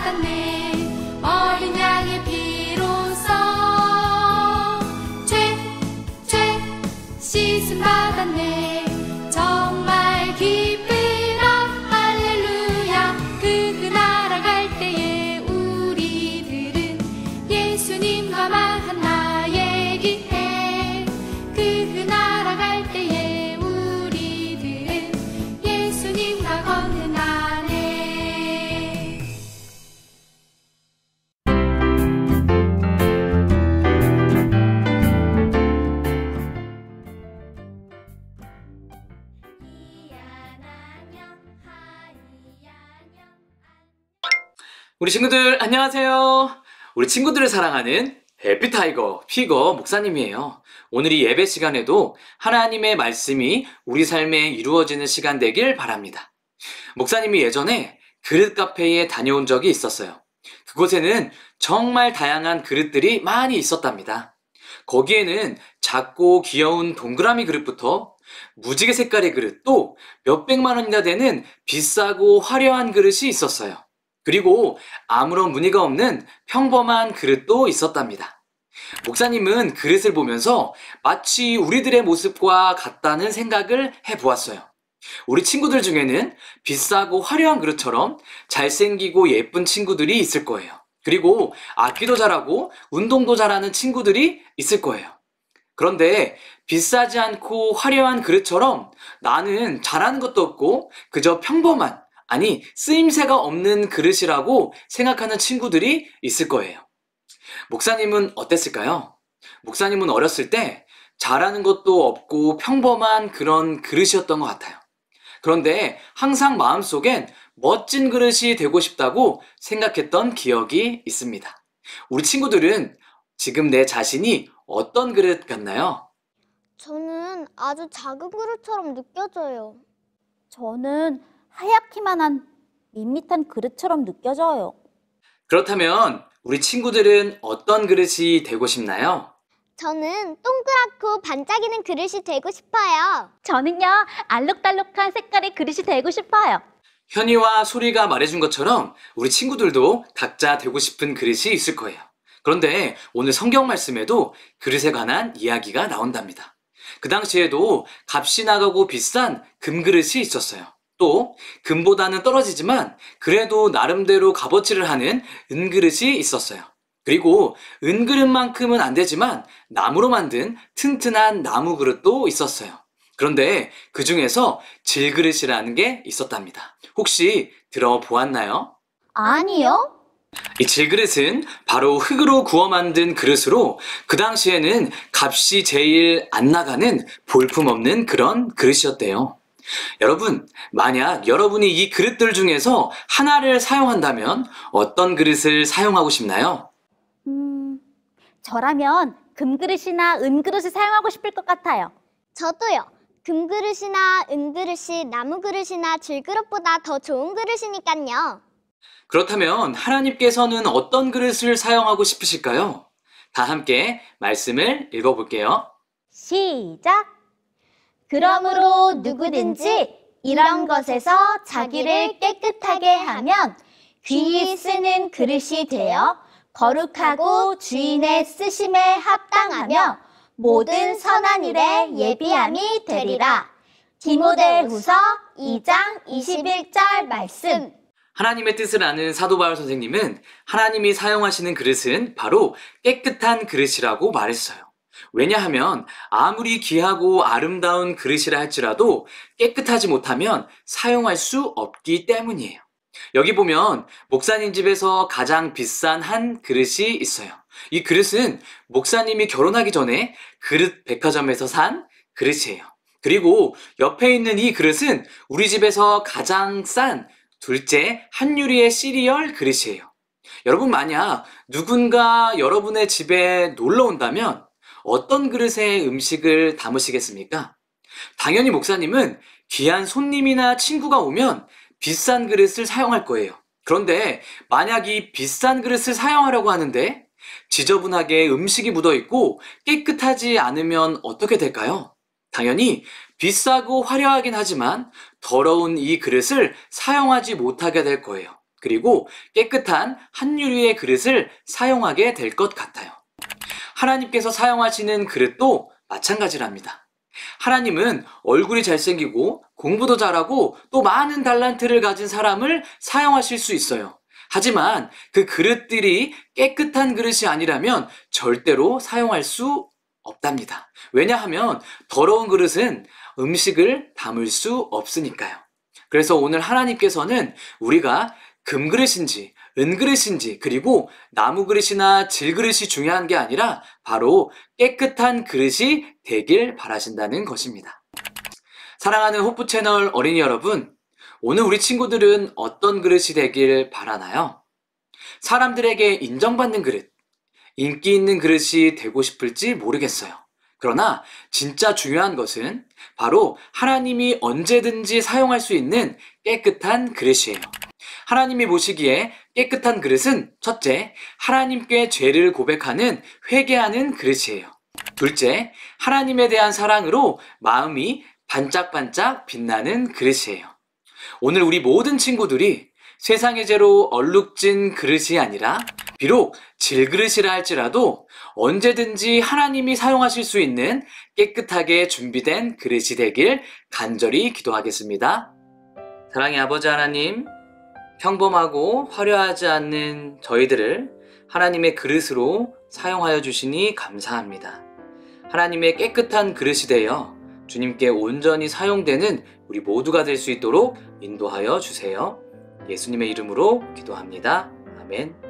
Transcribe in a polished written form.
받았네. 어린 양의 피로써 죄 씻음 받았네. 정말 기쁘라 할렐루야. 그 나라 갈 때에 우리들은 예수님과 만나 얘기해. 그 나라 갈 때에 우리들은 예수님과 건너가네. 우리 친구들 안녕하세요. 우리 친구들을 사랑하는 해피타이거 피거 목사님이에요. 오늘 이 예배 시간에도 하나님의 말씀이 우리 삶에 이루어지는 시간 되길 바랍니다. 목사님이 예전에 그릇 카페에 다녀온 적이 있었어요. 그곳에는 정말 다양한 그릇들이 많이 있었답니다. 거기에는 작고 귀여운 동그라미 그릇부터 무지개 색깔의 그릇, 또 몇백만 원이나 되는 비싸고 화려한 그릇이 있었어요. 그리고 아무런 무늬가 없는 평범한 그릇도 있었답니다. 목사님은 그릇을 보면서 마치 우리들의 모습과 같다는 생각을 해보았어요. 우리 친구들 중에는 비싸고 화려한 그릇처럼 잘생기고 예쁜 친구들이 있을 거예요. 그리고 악기도 잘하고 운동도 잘하는 친구들이 있을 거예요. 그런데 비싸지 않고 화려한 그릇처럼 나는 잘하는 것도 없고 그저 평범한, 아니 쓰임새가 없는 그릇이라고 생각하는 친구들이 있을 거예요. 목사님은 어땠을까요? 목사님은 어렸을 때 잘하는 것도 없고 평범한 그런 그릇이었던 것 같아요. 그런데 항상 마음속엔 멋진 그릇이 되고 싶다고 생각했던 기억이 있습니다. 우리 친구들은 지금 내 자신이 어떤 그릇 같나요? 저는 아주 작은 그릇처럼 느껴져요. 저는 하얗기만 한 밋밋한 그릇처럼 느껴져요. 그렇다면 우리 친구들은 어떤 그릇이 되고 싶나요? 저는 동그랗고 반짝이는 그릇이 되고 싶어요. 저는요, 알록달록한 색깔의 그릇이 되고 싶어요. 현이와 소리가 말해준 것처럼 우리 친구들도 각자 되고 싶은 그릇이 있을 거예요. 그런데 오늘 성경 말씀에도 그릇에 관한 이야기가 나온답니다. 그 당시에도 값이 나가고 비싼 금그릇이 있었어요. 또 금보다는 떨어지지만 그래도 나름대로 값어치를 하는 은그릇이 있었어요. 그리고 은그릇만큼은 안 되지만 나무로 만든 튼튼한 나무 그릇도 있었어요. 그런데 그 중에서 질그릇이라는 게 있었답니다. 혹시 들어보았나요? 아니요. 이 질그릇은 바로 흙으로 구워 만든 그릇으로 그 당시에는 값이 제일 안 나가는 볼품없는 그런 그릇이었대요. 여러분, 만약 여러분이 이 그릇들 중에서 하나를 사용한다면 어떤 그릇을 사용하고 싶나요? 저라면 금그릇이나 은그릇을 사용하고 싶을 것 같아요. 저도요. 금그릇이나 은그릇이 나무 그릇이나 질그릇보다 더 좋은 그릇이니까요. 그렇다면 하나님께서는 어떤 그릇을 사용하고 싶으실까요? 다 함께 말씀을 읽어볼게요. 시작! 그러므로 누구든지 이런 것에서 자기를 깨끗하게 하면 귀히 쓰는 그릇이 되어 거룩하고 주인의 쓰심에 합당하며 모든 선한 일에 예비함이 되리라. 디모데후서 2장 21절 말씀. 하나님의 뜻을 아는 사도 바울 선생님은 하나님이 사용하시는 그릇은 바로 깨끗한 그릇이라고 말했어요. 왜냐하면 아무리 귀하고 아름다운 그릇이라 할지라도 깨끗하지 못하면 사용할 수 없기 때문이에요. 여기 보면 목사님 집에서 가장 비싼 한 그릇이 있어요. 이 그릇은 목사님이 결혼하기 전에 그릇 백화점에서 산 그릇이에요. 그리고 옆에 있는 이 그릇은 우리 집에서 가장 싼 둘째 한유리의 시리얼 그릇이에요. 여러분, 만약 누군가 여러분의 집에 놀러 온다면 어떤 그릇에 음식을 담으시겠습니까? 당연히 목사님은 귀한 손님이나 친구가 오면 비싼 그릇을 사용할 거예요. 그런데 만약 이 비싼 그릇을 사용하려고 하는데 지저분하게 음식이 묻어있고 깨끗하지 않으면 어떻게 될까요? 당연히 비싸고 화려하긴 하지만 더러운 이 그릇을 사용하지 못하게 될 거예요. 그리고 깨끗한 한 유리의 그릇을 사용하게 될 것 같아요. 하나님께서 사용하시는 그릇도 마찬가지랍니다. 하나님은 얼굴이 잘생기고 공부도 잘하고 또 많은 달란트를 가진 사람을 사용하실 수 있어요. 하지만 그 그릇들이 깨끗한 그릇이 아니라면 절대로 사용할 수 없답니다. 왜냐하면 더러운 그릇은 음식을 담을 수 없으니까요. 그래서 오늘 하나님께서는 우리가 금그릇인지 은그릇인지 그리고 나무 그릇이나 질그릇이 중요한 게 아니라 바로 깨끗한 그릇이 되길 바라신다는 것입니다. 사랑하는 호프 채널 어린이 여러분, 오늘 우리 친구들은 어떤 그릇이 되길 바라나요? 사람들에게 인정받는 그릇, 인기 있는 그릇이 되고 싶을지 모르겠어요. 그러나 진짜 중요한 것은 바로 하나님이 언제든지 사용할 수 있는 깨끗한 그릇이에요. 하나님이 보시기에 깨끗한 그릇은 첫째, 하나님께 죄를 고백하는 회개하는 그릇이에요. 둘째, 하나님에 대한 사랑으로 마음이 반짝반짝 빛나는 그릇이에요. 오늘 우리 모든 친구들이 세상의 죄로 얼룩진 그릇이 아니라 비록 질그릇이라 할지라도 언제든지 하나님이 사용하실 수 있는 깨끗하게 준비된 그릇이 되길 간절히 기도하겠습니다. 사랑의 아버지 하나님, 평범하고 화려하지 않는 저희들을 하나님의 그릇으로 사용하여 주시니 감사합니다. 하나님의 깨끗한 그릇이 되어 주님께 온전히 사용되는 우리 모두가 될 수 있도록 인도하여 주세요. 예수님의 이름으로 기도합니다. 아멘.